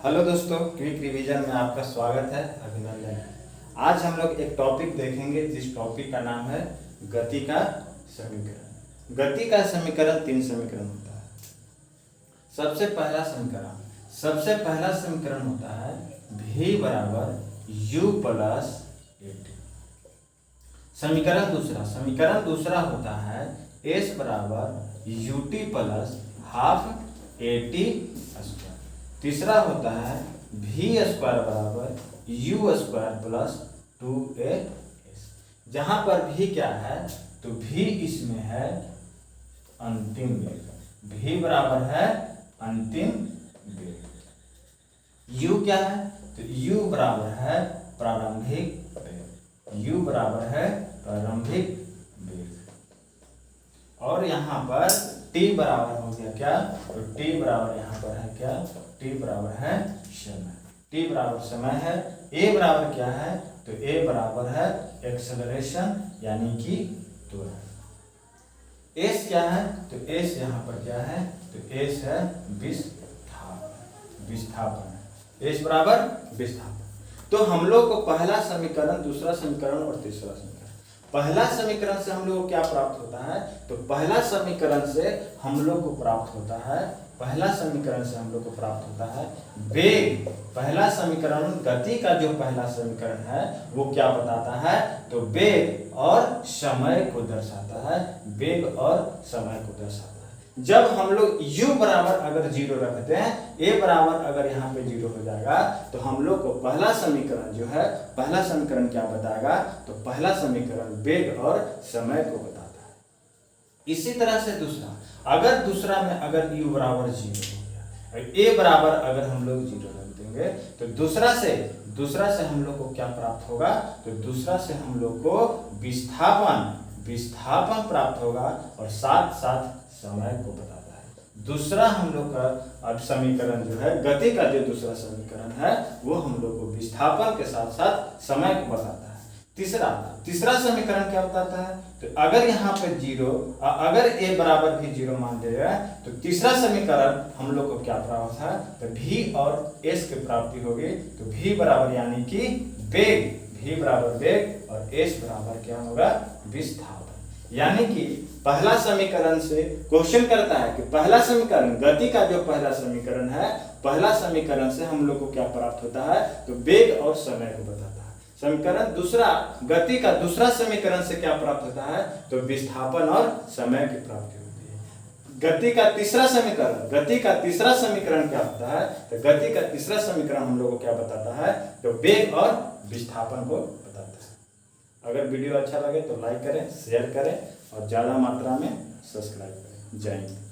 Hello दोस्तों, quick revision में आपका स्वागत है, अभिनंदन है। आज हम लोग एक टॉपिक देखेंगे जिस टॉपिक का नाम है गति का समीकरण। गति का समीकरण 3 समीकरण होता है। सबसे पहला समीकरण होता है v बराबर u प्लस at। समीकरण दूसरा होता है s बराबर ut plus half at square. तीसरा होता है v स्क्वायर बराबर u स्क्वायर प्लस 2as। जहां पर v क्या है तो v इसमें है अंतिम वेग। v बराबर है अंतिम वेग। u क्या है तो u बराबर है प्रारंभिक वेग। u बराबर है प्रारंभिक वेग। और यहाँ पर t बराबर हो गया क्या तो t बराबर यहाँ पर है क्या, t बराबर है समय। t बराबर समय है। a बराबर क्या है तो a बराबर है एक्सेलरेशन यानी कि त्वरण। s क्या है तो s यहाँ पर क्या है तो s है विस्थापन। s बराबर विस्थापन। तो हम लोग को पहला समीकरण, दूसरा समीकरण और तीसरा समीकरण। पहला समीकरण से हम लोग को क्या प्राप्त होता है तो पहला समीकरण से हम लोग को प्राप्त होता है वेग। पहला समीकरण गति का जो पहला समीकरण है वो क्या बताता है तो वेग और समय को दर्शाता है। वेग और समय को दर्शाता है। जब हम लोग u बराबर अगर 0 रखते हैं, a बराबर अगर यहाँ पे 0 हो जाएगा तो हम लोग को पहला समीकरण जो है, पहला समीकरण क्या बताएगा तो पहला समीकरण वेग और समय को बताता है। इसी तरह से दूसरा में अगर u बराबर 0 हो गया, a बराबर अगर हम लोग 0 रख देंगे तो दूसरा से हम लोग को क्या प्राप्त होगा तो दूसरा से हम लोग को विस्थापन प्राप्त होगा और साथ साथ समय को बताता है। दूसरा हम लोग का अब समीकरण जो है, गति का जो दूसरा समीकरण है वो हम लोग को विस्थापन के साथ साथ समय को बताता है। तीसरा समीकरण क्या बताता है तो अगर यहाँ पे 0, अगर a बराबर भी 0 मान लिया जाए तो तीसरा समीकरण हम लोग को क्या प्राप्त है तो v और s की प्राप्ति होगी। तो v बराबर यानी कि वेग, v बराबर वेग और s बराबर क्या होगा विस्थापन। यानी कि पहला समीकरण से क्वेश्चन करता है कि पहला समीकरण, गति का जो पहला समीकरण है, पहला समीकरण से हम लोग को क्या प्राप्त होता है तो वेग और समय को बताता है। समीकरण दूसरा, गति का दूसरा समीकरण से क्या प्राप्त होता है तो विस्थापन और समय की प्राप्ति होती है। गति का तीसरा समीकरण क्या होता है तो गति का तीसरा समीकरण हम लोग को क्या बताता है तो वेग और विस्थापन को बताता है। अगर वीडियो अच्छा लगे तो लाइक करें, शेयर करें और ज़्यादा मात्रा में सब्सक्राइब करें। जय हिंद।